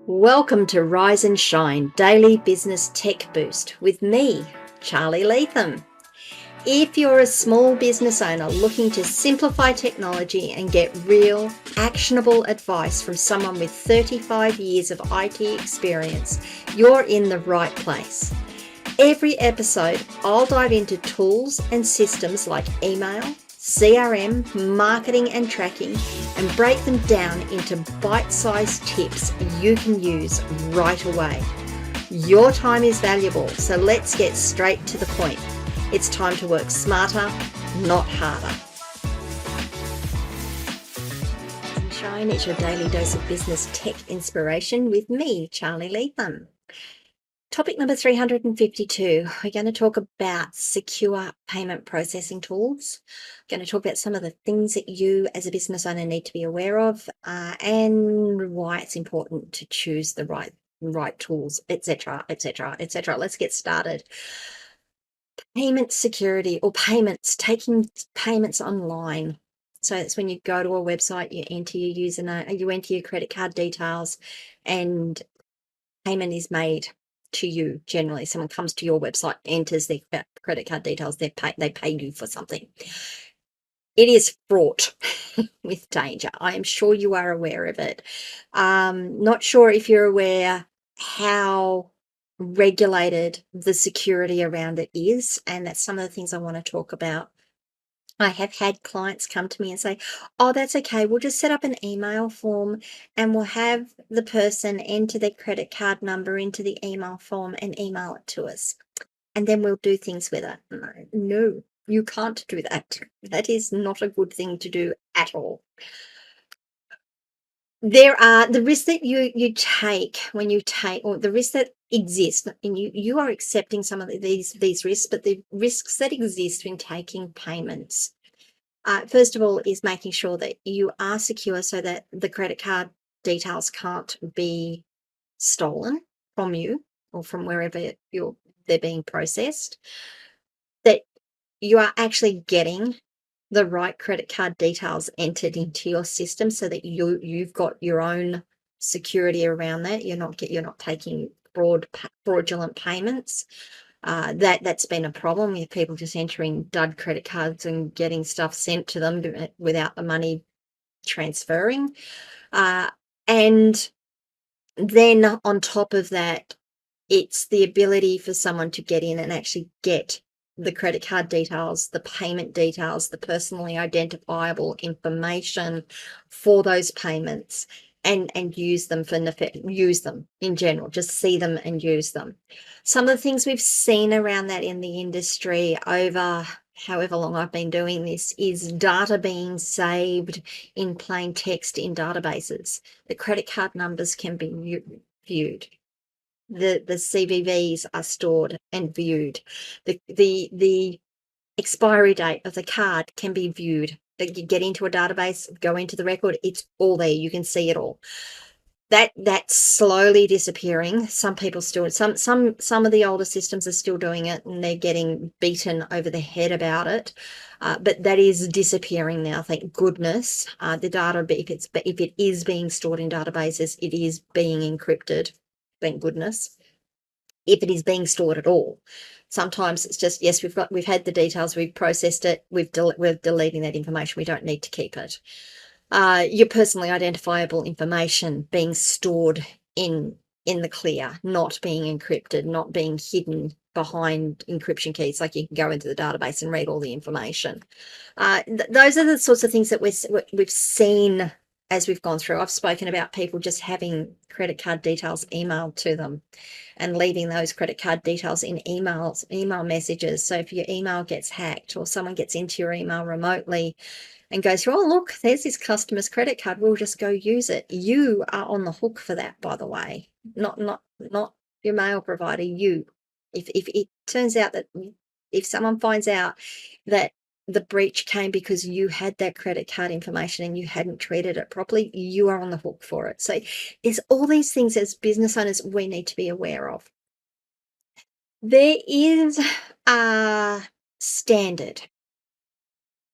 Welcome to Rise and Shine Daily Business Tech Boost with me, Charly Leetham. If you're a small business owner looking to simplify technology and get real, actionable advice from someone with 35 years of IT experience, you're in the right place. Every episode, I'll dive into tools and systems like email, CRM, marketing and tracking, and break them down into bite-sized tips you can use right away. Your time is valuable, so let's get straight to the point. It's time to work smarter, not harder. Shine, it's your daily dose of business tech inspiration with me, Charly Leetham. Topic number 352, we're going to talk about secure payment processing tools. We're going to talk about some of the things that you as a business owner need to be aware of and why it's important to choose the right tools, etc., etc., etc. Let's get started. Payment security or payments, taking payments online. So it's when you go to a website, you enter your username, you enter your credit card details, and payment is made to you. Generally, someone comes to your website, enters their credit card details, they pay you for something. It is fraught with danger. I am sure you are aware of it. Not sure if you're aware how regulated the security around it is, and that's some of the things I want to talk about. I have had clients come to me and say, oh, that's okay. We'll just set up an email form and we'll have the person enter their credit card number into the email form and email it to us. And then we'll do things with it. No, you can't do that. That is not a good thing to do at all. There are the risks that you take when you take, or the risks that exist, and you are accepting some of these risks, but the risks that exist when taking payments, first of all, is making sure that you are secure so that the credit card details can't be stolen from you or from wherever they're being processed, that you are actually getting the right credit card details entered into your system so that you've got your own security around that. You're not taking fraudulent payments. That's been a problem with people just entering dud credit cards and getting stuff sent to them without the money transferring. And then on top of that, it's the ability for someone to get in and actually get the credit card details, the payment details, the personally identifiable information for those payments, and use them use them in general, just see them and use them. Some of the things we've seen around that in the industry over however long I've been doing this is data being saved in plain text in databases. The credit card numbers can be viewed. The CVVs are stored and viewed. The expiry date of the card can be viewed. You get into a database, go into the record, it's all there. You can see it all. That's slowly disappearing. Some people still, some of the older systems are still doing it, and they're getting beaten over the head about it. But that is disappearing now, thank goodness. The data, if it is being stored in databases, it is being encrypted. Thank goodness. If it is being stored at all, sometimes it's just, yes, we've had the details, we've processed it, we're deleting that information. We don't need to keep it. Your personally identifiable information being stored in the clear, not being encrypted, not being hidden behind encryption keys, like you can go into the database and read all the information. Those are the sorts of things that we've seen as we've gone through. I've spoken about people just having credit card details emailed to them and leaving those credit card details in email messages. So if your email gets hacked or someone gets into your email remotely and goes through, oh, look, there's this customer's credit card, we'll just go use it. You are on the hook for that, by the way, not your mail provider, you. If it turns out that if someone finds out that the breach came because you had that credit card information and you hadn't treated it properly, you are on the hook for it. So there's all these things as business owners we need to be aware of. There is a standard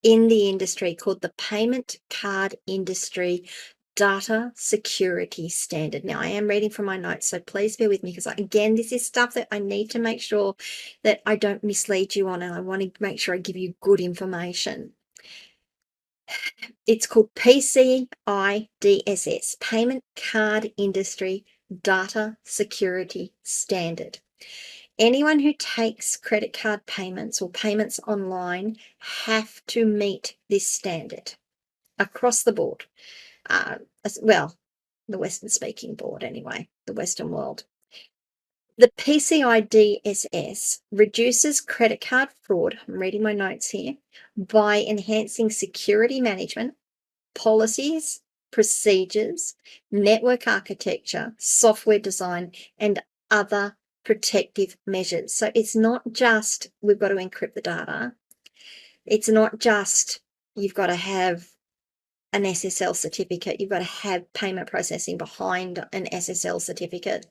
in the industry called the Payment Card Industry data security standard. Now, I am reading from my notes, so please bear with me because, again, this is stuff that I need to make sure that I don't mislead you on, and I want to make sure I give you good information. It's called PCI DSS, Payment Card Industry Data Security Standard. Anyone who takes credit card payments or payments online have to meet this standard across the board. Well, the Western speaking board anyway, the Western world. The PCI DSS reduces credit card fraud, I'm reading my notes here, by enhancing security management, policies, procedures, network architecture, software design, and other protective measures. So it's not just we've got to encrypt the data. It's not just you've got to have an SSL certificate. You've got to have payment processing behind an SSL certificate.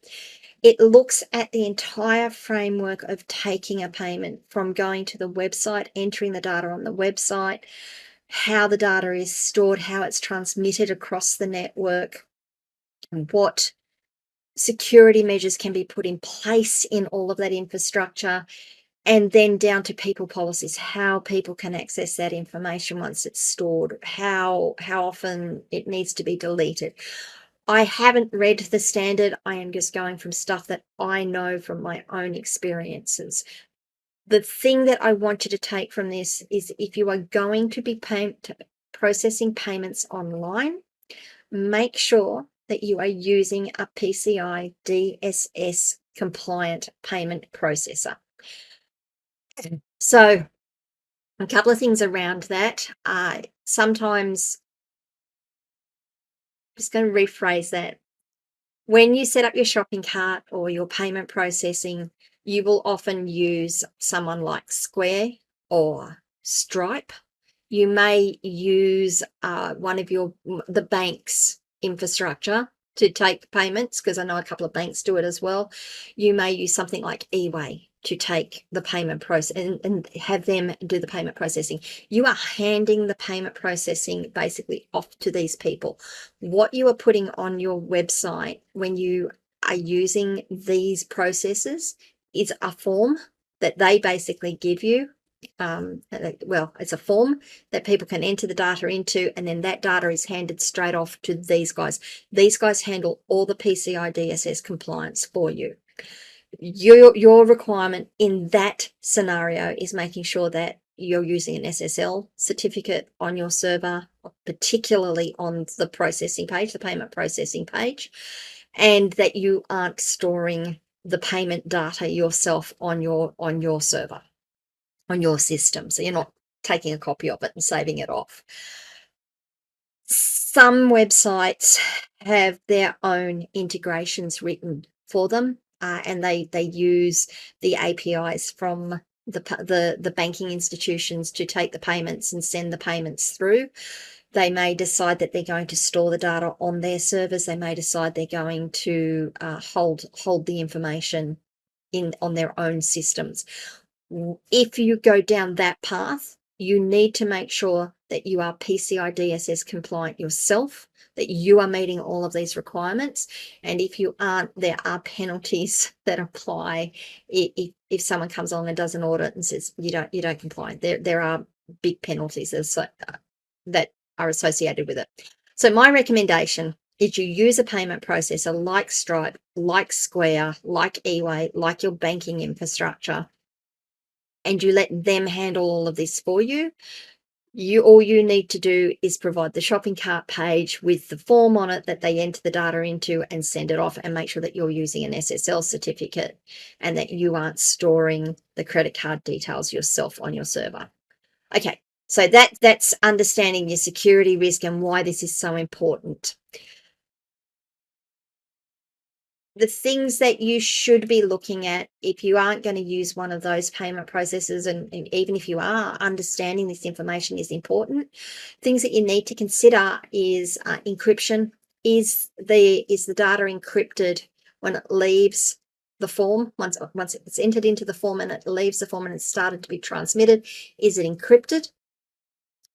It looks at the entire framework of taking a payment, from going to the website, entering the data on the website, how the data is stored, how it's transmitted across the network, and what security measures can be put in place in all of that infrastructure, and then down to people policies, how people can access that information once it's stored, how often it needs to be deleted. I haven't read the standard. I am just going from stuff that I know from my own experiences. The thing that I want you to take from this is, if you are going to be processing payments online, make sure that you are using a PCI DSS compliant payment processor. So a couple of things around that. Sometimes, I'm just going to rephrase that. When you set up your shopping cart or your payment processing, you will often use someone like Square or Stripe. You may use one of the bank's infrastructure to take payments, because I know a couple of banks do it as well. You may use something like eWay to take the payment process and have them do the payment processing. You are handing the payment processing basically off to these people. What you are putting on your website when you are using these processes is a form that they basically give you. Well, it's a form that people can enter the data into, and then that data is handed straight off to these guys. These guys handle all the PCI DSS compliance for you. Your requirement in that scenario is making sure that you're using an SSL certificate on your server, particularly on the processing page, the payment processing page, and that you aren't storing the payment data yourself on your server, on your system. So you're not taking a copy of it and saving it off. Some websites have their own integrations written for them, and they use the APIs from the banking institutions to take the payments and send the payments through. They may decide that they're going to store the data on their servers. They may decide they're going to hold the information on their own systems. If you go down that path, you need to make sure that you are PCI DSS compliant yourself, that you are meeting all of these requirements. And if you aren't, there are penalties that apply if someone comes along and does an audit and says you don't comply. There are big penalties that are associated with it. So my recommendation is you use a payment processor like Stripe, like Square, like eWay, like your banking infrastructure, and you let them handle all of this for you. All you need to do is provide the shopping cart page with the form on it that they enter the data into and send it off, and make sure that you're using an SSL certificate and that you aren't storing the credit card details yourself on your server. Okay, so that's understanding your security risk and why this is so important. The things that you should be looking at if you aren't going to use one of those payment processors, and even if you are, understanding this information is important. Things that you need to consider is encryption. Is the data encrypted when it leaves the form? Once it's entered into the form and it leaves the form and it's started to be transmitted, is it encrypted?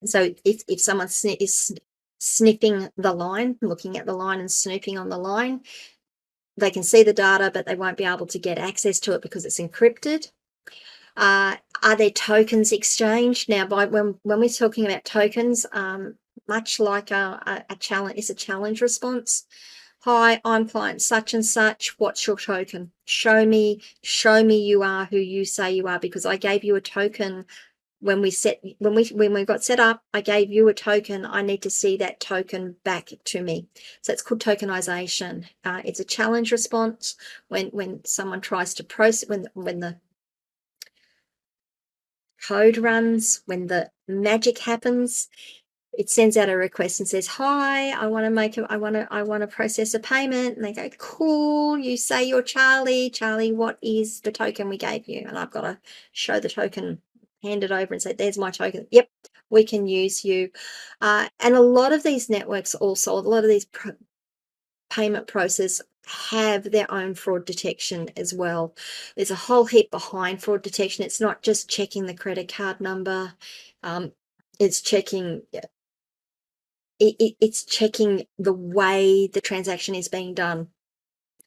So if someone is sniffing the line, looking at the line and snooping on the line. They can see the data, but they won't be able to get access to it because it's encrypted. Are there tokens exchanged? Now, when we're talking about tokens, much like a challenge, is a challenge response. Hi, I'm client such and such. What's your token? Show me you are who you say you are, because I gave you a token when we got set up. I gave you a token. I need to see that token back to me. So it's called tokenization. It's a challenge response when someone tries to process, when the code runs, when the magic happens, it sends out a request and says, hi, I want to process a payment. And they go, cool, you say you're Charlie. Charlie, what is the token we gave you? And I've got to show the token, hand it over and say, there's my token. Yep, we can use you. And a lot of these networks also, a lot of these payment process have their own fraud detection as well. There's a whole heap behind fraud detection. It's not just checking the credit card number. It's checking it's checking the way the transaction is being done.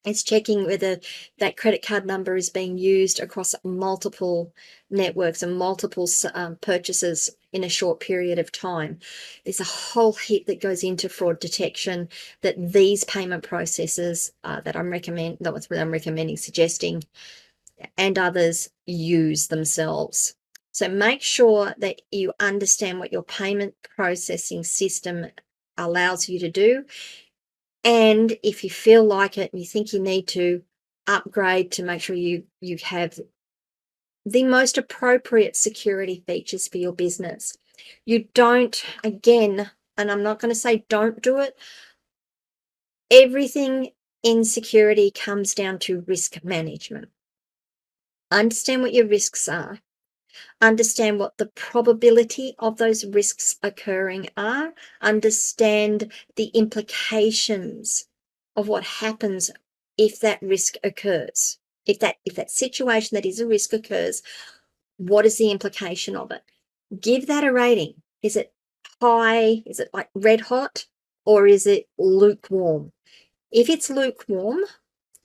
It's checking whether that credit card number is being used across multiple networks and multiple purchases in a short period of time. There's a whole heap that goes into fraud detection that these payment processes that I'm recommending, suggesting, and others use themselves. So make sure that you understand what your payment processing system allows you to do. And if you feel like it and you think you need to upgrade to make sure you have the most appropriate security features for your business. You don't, again, and I'm not going to say don't do it. Everything in security comes down to risk management. Understand what your risks are. Understand what the probability of those risks occurring are. Understand the implications of what happens if that risk occurs. If that situation that is a risk occurs, what is the implication of it? Give that a rating. Is it high? Is it like red hot? Or is it lukewarm? If it's lukewarm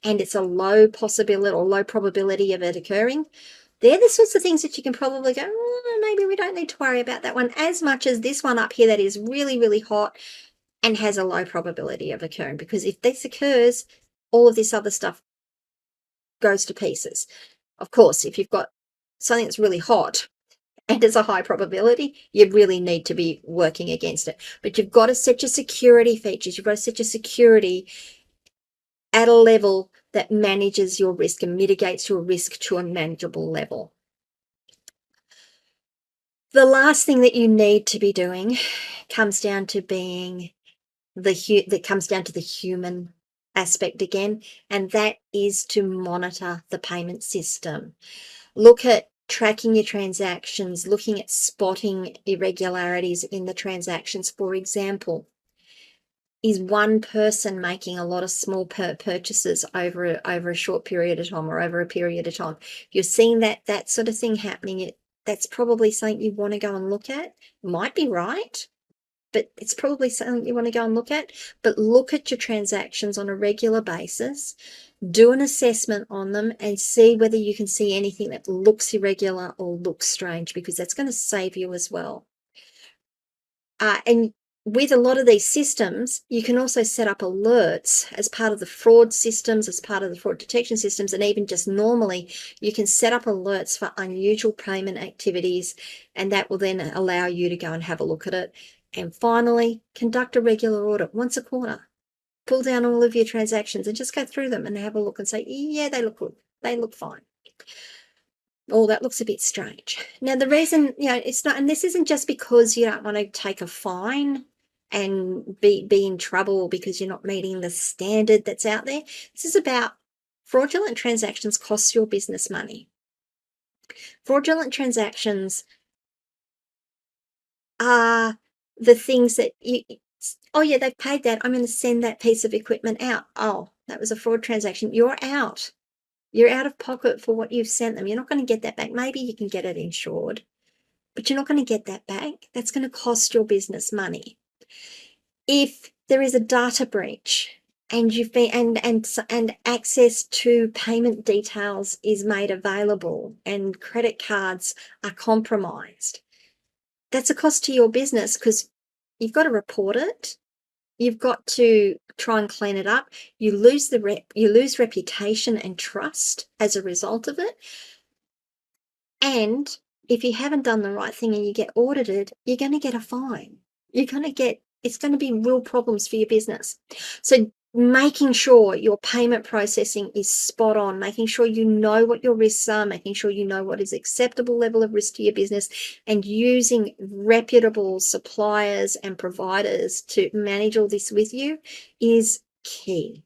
and it's a low possibility or low probability of it occurring, they're the sorts of things that you can probably go, maybe we don't need to worry about that one as much as this one up here that is really, really hot and has a low probability of occurring. Because if this occurs, all of this other stuff goes to pieces. Of course, if you've got something that's really hot and it's a high probability, you really need to be working against it. But you've got to set your security features. You've got to set your security at a level that manages your risk and mitigates your risk to a manageable level. The last thing that you need to be doing comes down to being the human aspect again, and that is to monitor the payment system. Look at tracking your transactions, looking at spotting irregularities in the transactions. For example, is one person making a lot of small purchases over a short period of time or over a period of time? If you're seeing that sort of thing happening, that's probably something you want to go and look at. Might be right, but it's probably something you want to go and look at. But look at your transactions on a regular basis, do an assessment on them, and see whether you can see anything that looks irregular or looks strange, because that's going to save you as well. And with a lot of these systems, you can also set up alerts as part of the fraud systems, as part of the fraud detection systems, and even just normally, you can set up alerts for unusual payment activities, and that will then allow you to go and have a look at it. And finally, conduct a regular audit once a quarter. Pull down all of your transactions and just go through them and have a look and say, yeah, they look good. They look fine. Oh, that looks a bit strange. Now, the reason, it's not, and this isn't just because you don't want to take a fine and be in trouble because you're not meeting the standard that's out there. This is about fraudulent transactions cost your business money. Fraudulent transactions are the things that oh yeah, they've paid that. I'm going to send that piece of equipment out. Oh, that was a fraud transaction. You're out. You're out of pocket for what you've sent them. You're not going to get that back. Maybe you can get it insured, but you're not going to get that back. That's going to cost your business money. If there is a data breach and you've been and access to payment details is made available and credit cards are compromised, that's a cost to your business because you've got to report it. You've got to try and clean it up. You lose reputation and trust as a result of it. And if you haven't done the right thing and you get audited, you're going to get a fine. It's going to be real problems for your business. So making sure your payment processing is spot on, making sure you know what your risks are, making sure you know what is acceptable level of risk to your business, and using reputable suppliers and providers to manage all this with you is key.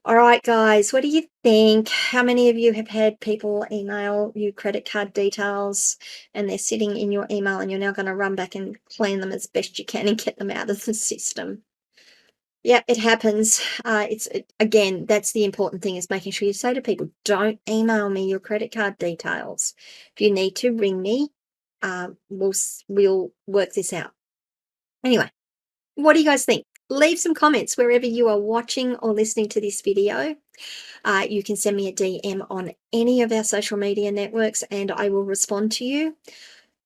All right, guys, what do you think? How many of you have had people email you credit card details and they're sitting in your email and you're now going to run back and clean them as best you can and get them out of the system? Yeah, it happens. Again, that's the important thing, is making sure you say to people, don't email me your credit card details. If you need to, ring me. We'll work this out. Anyway, what do you guys think? Leave some comments wherever you are watching or listening to this video. You can send me a DM on any of our social media networks and I will respond to you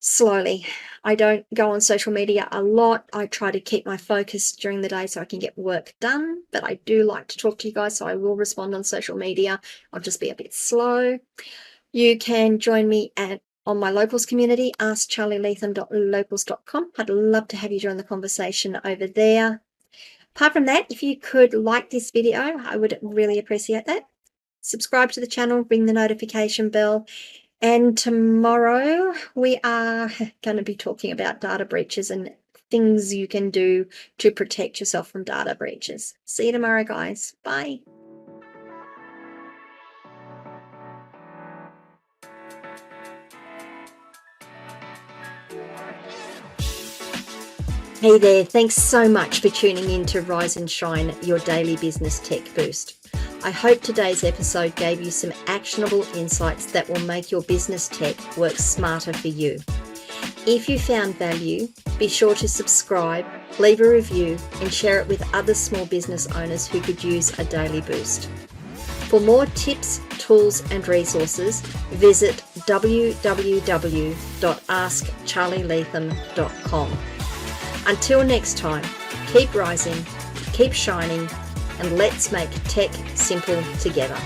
slowly. I don't go on social media a lot. I try to keep my focus during the day so I can get work done, but I do like to talk to you guys, so I will respond on social media. I'll just be a bit slow. You can join me on my locals community, askcharlyleetham.locals.com. I'd love to have you join the conversation over there. Apart from that, if you could like this video, I would really appreciate that. Subscribe to the channel, ring the notification bell. And tomorrow we are going to be talking about data breaches and things you can do to protect yourself from data breaches. See you tomorrow, guys. Bye. Hey there, thanks so much for tuning in to Rise and Shine, your daily business tech boost. I hope today's episode gave you some actionable insights that will make your business tech work smarter for you. If you found value, be sure to subscribe, leave a review, and share it with other small business owners who could use a daily boost. For more tips, tools, and resources, visit www.askcharlyleetham.com. Until next time, keep rising, keep shining, and let's make tech simple together.